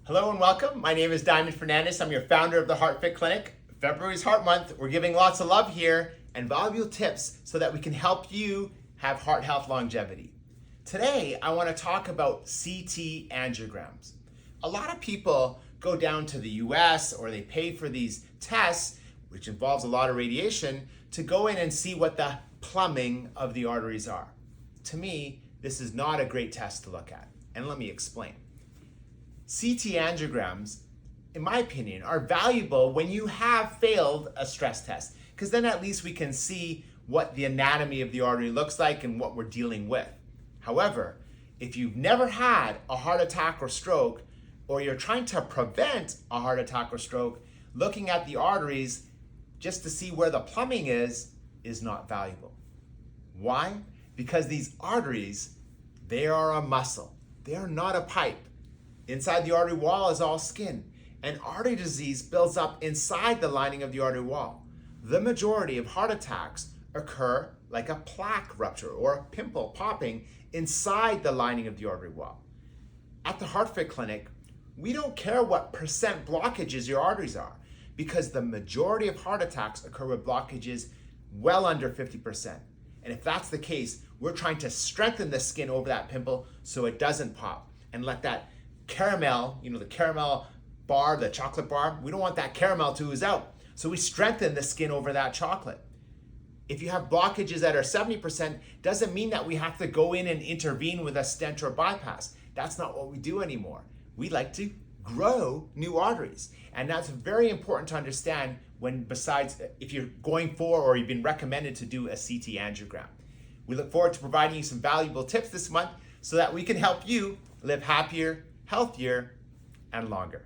Hello and welcome. My name is Fernandes. I'm your founder of the Heart Fit Clinic. February's Heart Month. We're giving lots of love here and valuable tips so that we can help you have heart health longevity. Today, I want to talk about CT angiograms. A lot of people go down to the US or they pay for these tests, which involves a lot of radiation, to go in and see what the plumbing of the arteries are. To me, this is not a great test to look at, and let me explain. CT angiograms, in my opinion, are valuable when you have failed a stress test, because then at least we can see what the anatomy of the artery looks like and what we're dealing with. However, if you've never had a heart attack or stroke, or you're trying to prevent a heart attack or stroke, looking at the arteries just to see where the plumbing is not valuable. Why? Because these arteries, they are a muscle. They are not a pipe. Inside the artery wall is all skin, and artery disease builds up inside the lining of the artery wall. The majority of heart attacks occur like a plaque rupture or a pimple popping inside the lining of the artery wall. At the Heart Fit Clinic, we don't care what percent blockages your arteries are, because the majority of heart attacks occur with blockages well under 50%. And if that's the case, we're trying to strengthen the skin over that pimple so it doesn't pop and let that caramel, the caramel bar, the chocolate bar, we don't want that caramel to ooze out. So we strengthen the skin over that chocolate. If you have blockages that are 70%, doesn't mean that we have to go in and intervene with a stent or bypass. That's not what we do anymore. We like to grow new arteries. And that's very important to understand when, besides if you're going for or you've been recommended to do a CT angiogram. We look forward to providing you some valuable tips this month so that we can help you live happier, healthier, and longer.